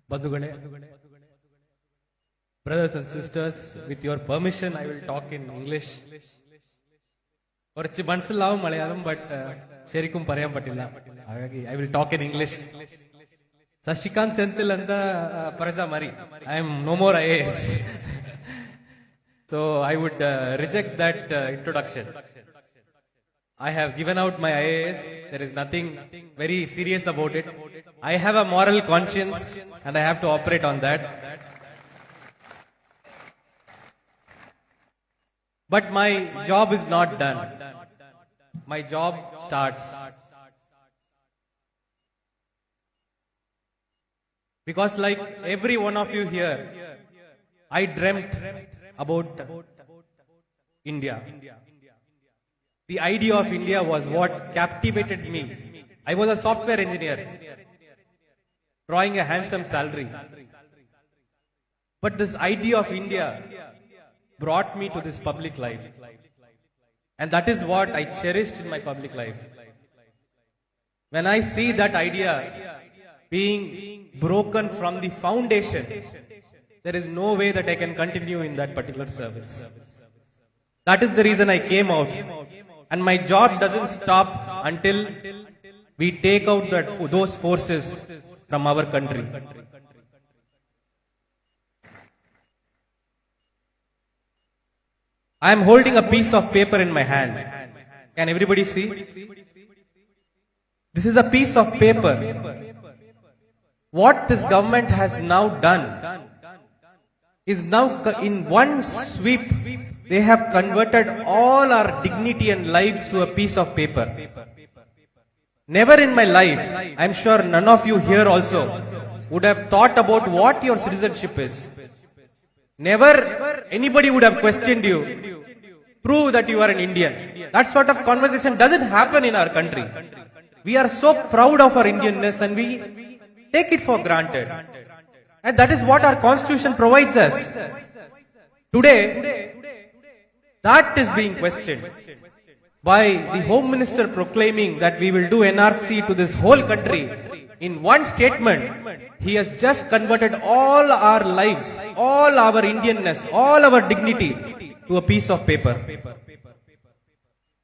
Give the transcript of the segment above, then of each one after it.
Bandhugale, brothers and sisters, with your permission, I will talk in English. കുറച്ച് മനസ്സിലാവും Malayalam but ശരിക്കും പറയാൻ പറ്റില്ല ಹಾಗಾಗಿ I will talk in English. Sashikant Senthil anta paraja mari. I am no more IAS. So I would reject that introduction. I have given out my IAS. There is nothing very serious about it. I have a moral conscience and I have to operate on that. But my job is not done. My job starts. Because like every one of you here, I dreamt about India. The idea of India was what captivated me. I was a software engineer, drawing a handsome salary. But this idea of India brought me to this public life. And that is what I cherished in my public life. When I see that idea being broken from the foundation, there is no way that I can continue in that particular service. That is the reason I came out. And my job doesn't stop until we take out those forces from our country. I am holding a piece of paper in my hand. Can everybody see? This is a piece of paper. What this government has now done is now in one sweep they have converted all our dignity and lives to a piece of paper. Never in my life, I am sure none of you here also would have thought about what your citizenship is. Never anybody would have questioned you. Prove that you are an Indian. That sort of conversation doesn't happen in our country. We are so proud of our Indianness and we take it for granted. And that is what our constitution provides us. Today, that is being questioned by the Home Minister proclaiming that we will do NRC to this whole country. In one statement, he has just converted all our lives, all our Indianness, all our dignity to a piece of paper.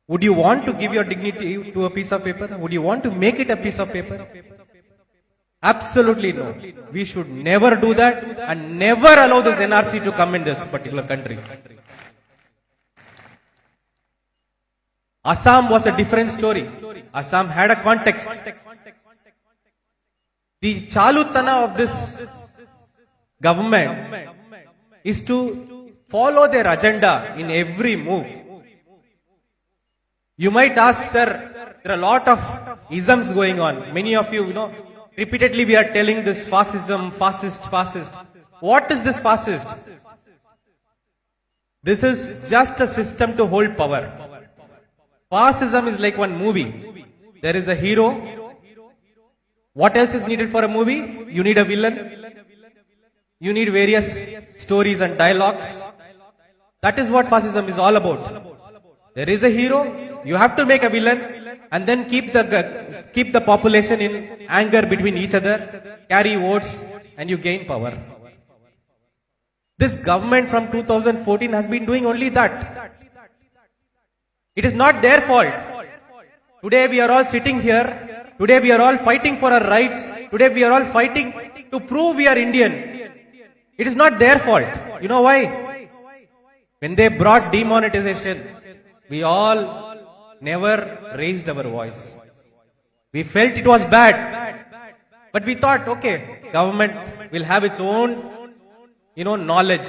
Would you want to give your dignity to a piece of paper? Would you want to make it a piece of paper? Absolutely no. We should never do that and never allow this NRC to come in this particular country. Assam was a different story. Assam had a context. The chalutana of this government is to follow their agenda in every move. You might ask, sir, there are a lot of isms going on. Many of you, repeatedly we are telling this fascism, fascist. What is this fascist? This is just a system to hold power. Fascism is like one movie. There is a hero. What else is needed for a movie? You need a villain. You need various stories and dialogues. That is what fascism is all about. There is a hero. You have to make a villain and then keep the population in anger between each other, carry votes, and you gain power. This government from 2014 has been doing only that. It is not their fault. Today we are all sitting here. Today we are all fighting for our rights. Today we are all fighting to prove we are Indian. It is not their fault. You know why? When they brought demonetization, we all never raised our voice. We felt it was bad. But we thought, okay, government will have its own, knowledge.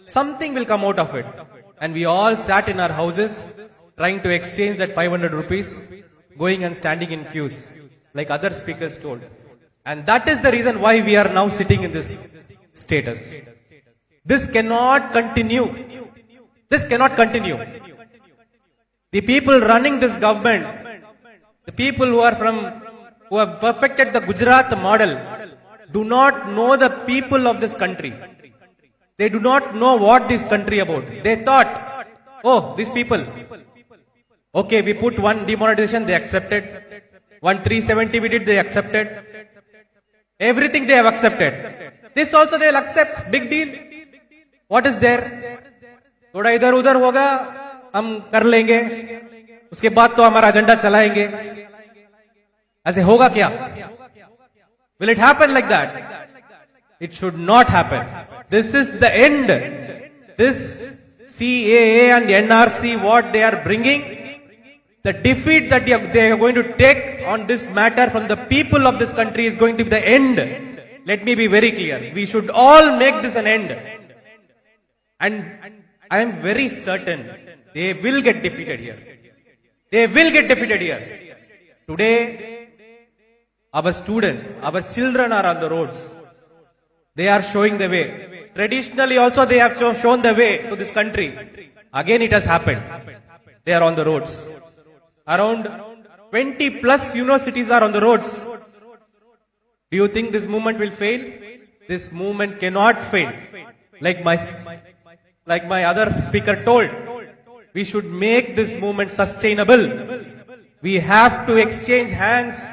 Something will come out of it. And we all sat in our houses trying to exchange that 500 rupees, going and standing in queues, like other speakers told. And that is the reason why we are now sitting in this status. This cannot continue. This cannot continue. The people running this government, the people who have perfected the Gujarat model, do not know the people of this country. They do not know what this country about. They thought, oh, these people. Okay, we put one demonetization, they accepted. One 370 we did, they accepted. Everything they have accepted. This also they will accept. Big deal. What is there? थोड़ा इधर उधर होगा, हम कर लेंगे, उसके बाद तो हमारा एजेंडा चलाएंगे. ऐसे होगा क्या? Will it happen like that? It should not happen. This is the end. This CAA and NRC, what they are bringing, the defeat that they are going to take on this matter from the people of this country is going to be the end. Let me be very clear. We should all make this an end. And I am very certain they will get defeated here. They will get defeated here. Today, our students, our children are on the roads. They are showing the way. Traditionally also they have shown the way to this country. Again it has happened. They are on the roads. Around 20 plus universities are on the roads. Do you think this movement will fail? This movement cannot fail. Like my other speaker told, we should make this movement sustainable. We have to exchange hands,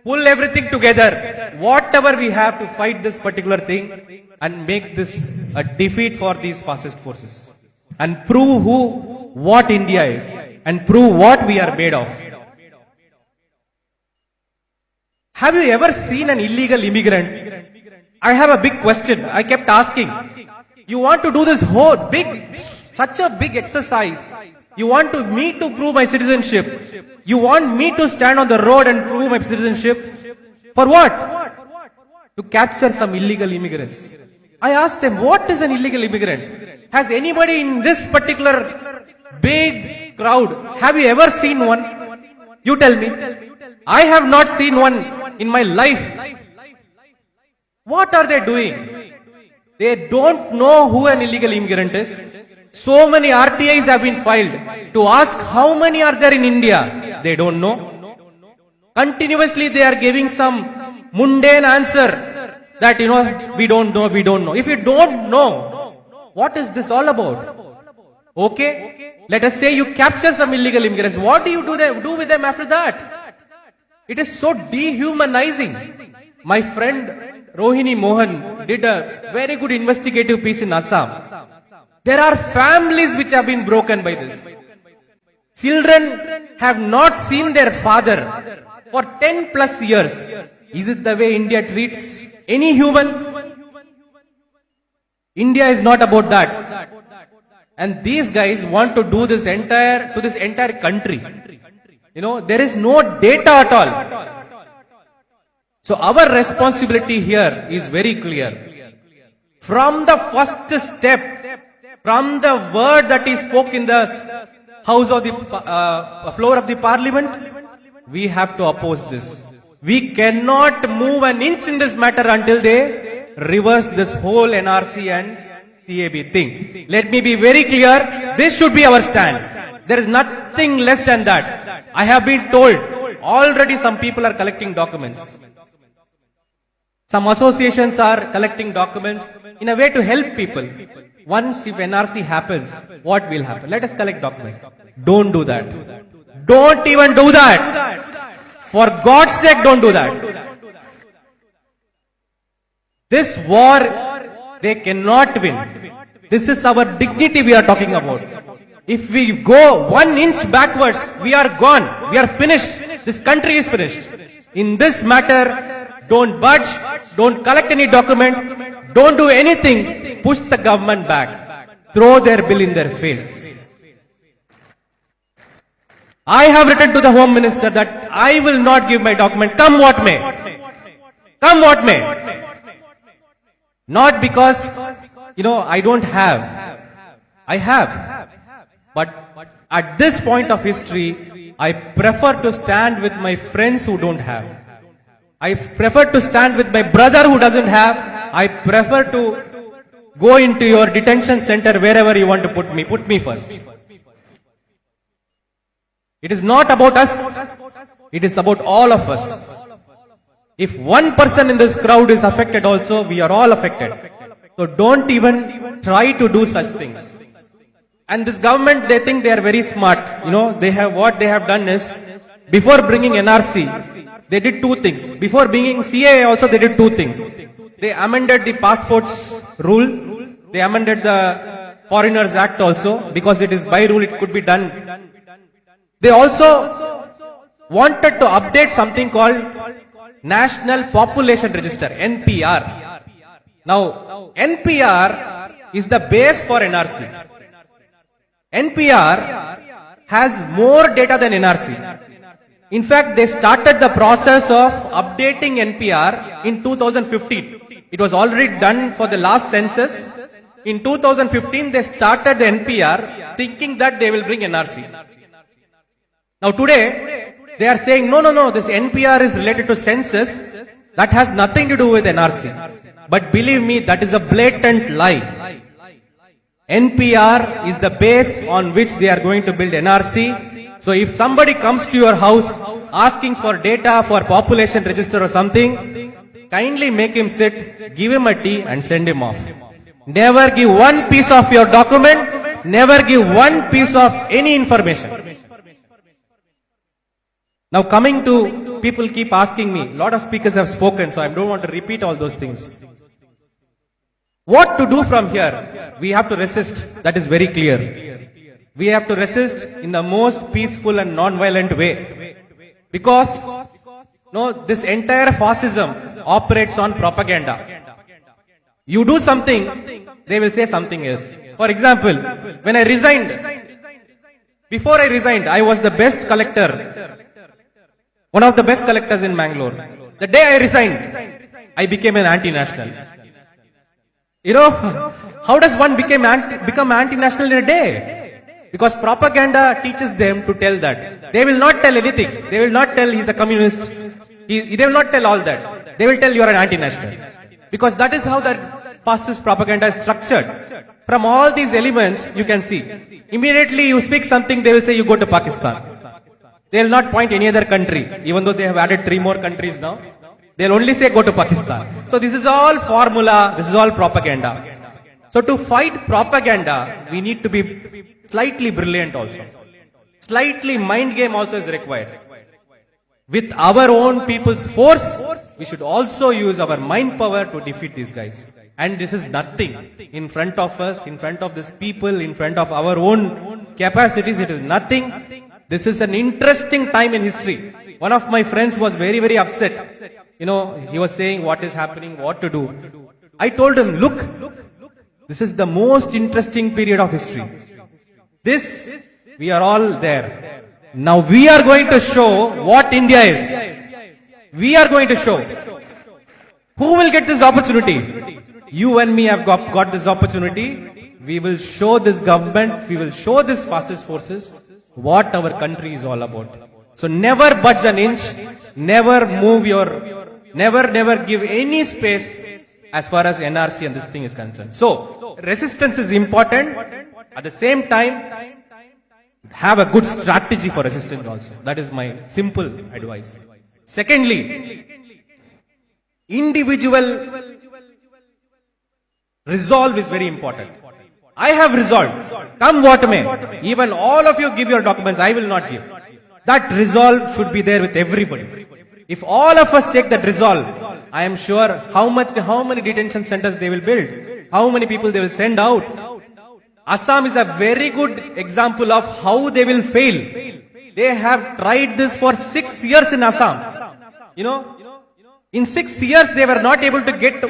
pull everything together, whatever we have to fight this particular thing and make this a defeat for these fascist forces and prove what India is and prove what we are made of. Have you ever seen an illegal immigrant? I have a big question. I kept asking. You want to do this whole such a big exercise. You want me to prove my citizenship. You want me to stand on the road and prove my citizenship. For what? To capture some illegal immigrants. I asked them, what is an illegal immigrant? Has anybody in this particular big crowd, have you ever seen one? You tell me. I have not seen one in my life. What are they doing? They don't know who an illegal immigrant is. So many RTIs have been filed to ask how many are there in India. They don't know. Continuously they are giving some mundane answer that, we don't know. If you don't know, what is this all about? Okay, let us say you capture some illegal immigrants. What do you do with them after that? It is so dehumanizing. My friend Rohini Mohan did a very good investigative piece in Assam. There are families which have been broken by this. Children have not seen their father for 10 plus years. Is it the way India treats any human? India is not about that. And these guys want to do this entire country. There is no data at all. So our responsibility here is very clear. From the first step, from the word that is spoke in the house of the floor of the parliament, we have to oppose this. We cannot move an inch in this matter until they reverse this whole NRC and CAB thing. Let me be very clear. This should be our stand. There is nothing less than that. I have been told already some people are collecting documents. Some associations are collecting documents in a way to help people. Once if NRC happens, what will happen? Let us collect documents. Don't do that. Don't even do that. For God's sake, don't do that. This war, they cannot win. This is our dignity we are talking about. If we go 1 inch backwards, we are gone. We are finished. This country is finished. In this matter, don't budge. Don't collect any document. Don't do anything. Push the government back. Throw their bill in their face. I have written to the Home Minister that I will not give my document, come what may. Come what may. Not because, I don't have. I have. But at this point of history, I prefer to stand with my friends who don't have. I prefer to stand with my brother who doesn't have. I prefer to go into your detention center wherever you want to put me. Put me first. It is not about us. It is about all of us. If one person in this crowd is affected also, we are all affected. So don't even try to do such things. And this government, they think they are very smart. What they have done is, before bringing NRC, they did two things. Before bringing CAA also, they did two things. They amended the passports rule. They amended the Foreigners Act also, because it is by rule it could be done. They also wanted to update something called National Population Register, NPR. Now, NPR is the base for NRC. NPR has more data than NRC. In fact, they started the process of updating NPR in 2015. It was already done for the last census. In 2015, they started the NPR thinking that they will bring NRC. Now today, they are saying, no, this NPR is related to census. That has nothing to do with NRC. But believe me, that is a blatant lie. NPR is the base on which they are going to build NRC. So if somebody comes to your house asking for data for population register or something, kindly make him sit, give him a tea and send him off. Never give one piece of your document, never give one piece of any information. Now coming to, people keep asking me, a lot of speakers have spoken, so I don't want to repeat all those things. What to do from here? We have to resist, that is very clear. We have to resist in the most peaceful and non-violent way. Because this entire fascism operates on propaganda. You do something, they will say something else. For example, when I resigned, before I resigned, I was the best collector, one of the best collectors in Mangalore. The day I resigned, I became an anti-national. How does one become anti-national in a day? Because propaganda teaches them to tell that. They will not tell anything. They will not tell he's a communist. They will not tell all that. They will tell you are an anti-national. Because that is how that fascist propaganda is structured. From all these elements, you can see. Immediately you speak something, they will say you go to Pakistan. They will not point any other country, even though they have added 3 more countries now. They will only say go to Pakistan. So this is all formula, this is all propaganda. So to fight propaganda, we need to be slightly brilliant also. Slightly mind game also is required. With our own people's force, we should also use our mind power to defeat these guys. And this is nothing in front of us, in front of these people, in front of our own capacities. It is nothing. This is an interesting time in history. One of my friends was very, very upset. He was saying what is happening, what to do. I told him, look, this is the most interesting period of history. We are all there. Now we are going to show what India is. We are going to show. Who will get this opportunity? You and me have got this opportunity. We will show this government, we will show this fascist forces what our country is all about. So never budge an inch, never give any space as far as NRC and this thing is concerned. So resistance is important. At the same time, have a good strategy for resistance also. That is my simple advice. Secondly, individual resolve is very important. I have resolved, come what may. Even all of you give your documents, I will not give. That resolve should be there with everybody. If all of us take that resolve, I am sure how many detention centers they will build, how many people they will send out. Assam is a very good example of how they will fail. They have tried this for 6 years in Assam. In 6 years they were not able to get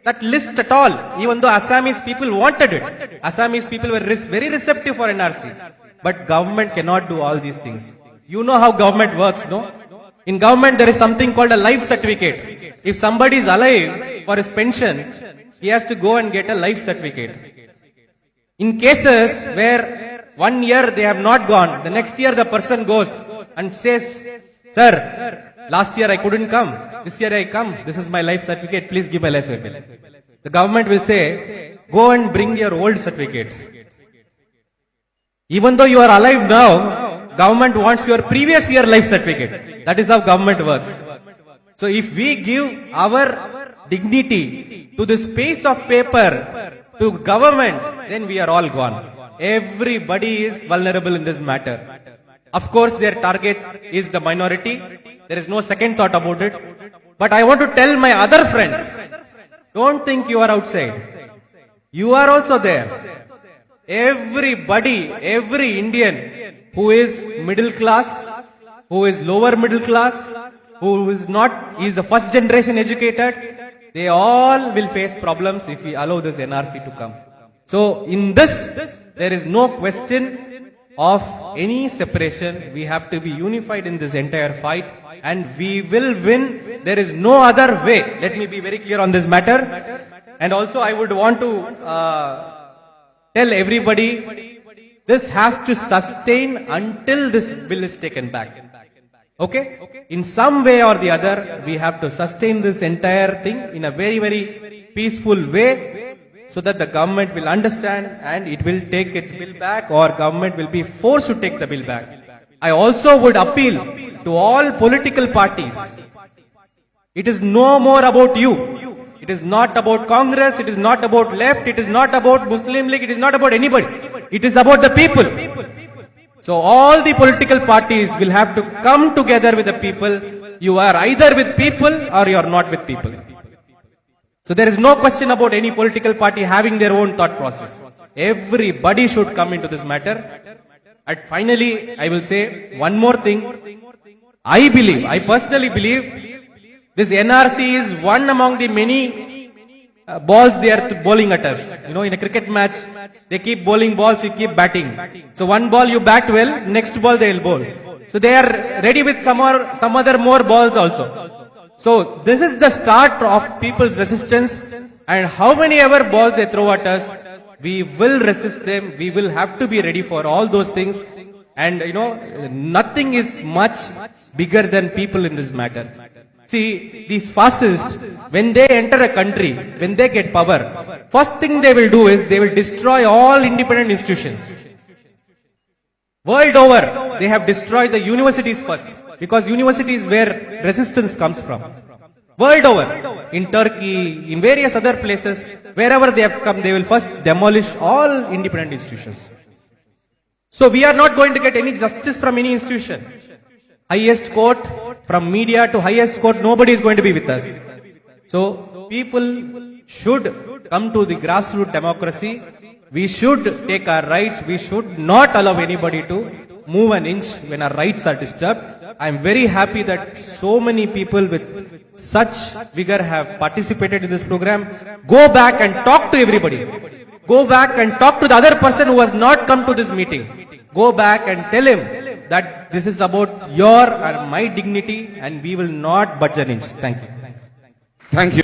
that list at all, even though Assamese people wanted it. Assamese people were very receptive for NRC. But government cannot do all these things. You know how government works, no? In government there is something called a life certificate. If somebody is alive for his pension, he has to go and get a life certificate. In cases where 1 year they have not gone, the next year the person goes and says, sir, last year I couldn't come, this year I come, this is my life certificate, please give my life certificate. The government will say, go and bring your old certificate. Even though you are alive now, government wants your previous year life certificate. That is how government works. So if we give our dignity to the space of paper, to government, then we are all gone. Everybody is vulnerable in this matter. Of course, their target is the minority. There is no second thought about it. But I want to tell my other friends, Don't think you are outside. You are also there. Everybody, every Indian who is middle class, who is lower middle class, who is not, is the first generation educated, they all will face problems if we allow this NRC to come. So in this, there is no question of any separation. We have to be unified in this entire fight and we will win. There is no other way. Let me be very clear on this matter. And also I would want to tell everybody, this has to sustain until this bill is taken back. Okay? In some way or the other, we have to sustain this entire thing in a very, very peaceful way so that the government will understand and it will take its bill back or government will be forced to take the bill back. I also would appeal to all political parties. It is no more about you. It is not about Congress, it is not about left, it is not about Muslim League, it is not about anybody. It is about the people. So all the political parties will have to come together with the people. You are either with people or you are not with people. So there is no question about any political party having their own thought process. Everybody should come into this matter. And finally, I will say one more thing. I personally believe this NRC is one among the many balls they are bowling at us. You know, in a cricket match, they keep bowling balls, you keep batting. So one ball you bat well, next ball they will bowl. So they are ready with some other more balls also. So this is the start of people's resistance, and how many ever balls they throw at us, we will resist them. We will have to be ready for all those things. And you know, nothing is much bigger than people in this matter. See, these fascists, when they enter a country, when they get power, first thing they will do is they will destroy all independent institutions. World over, they have destroyed the universities first, because universities where resistance comes from. World over, in Turkey, in various other places, wherever they have come, they will first demolish all independent institutions. So we are not going to get any justice from any institution. Highest court, from media to highest court, nobody is going to be with us. So people should come to the grassroots democracy. We should take our rights. We should not allow anybody to move an inch when our rights are disturbed. I am very happy that so many people with such vigor have participated in this program. Go back and talk to everybody. Go back and talk to the other person who has not come to this meeting. Go back and tell him that this is about your and my dignity and we will not budge an inch. Thank you. Thank you.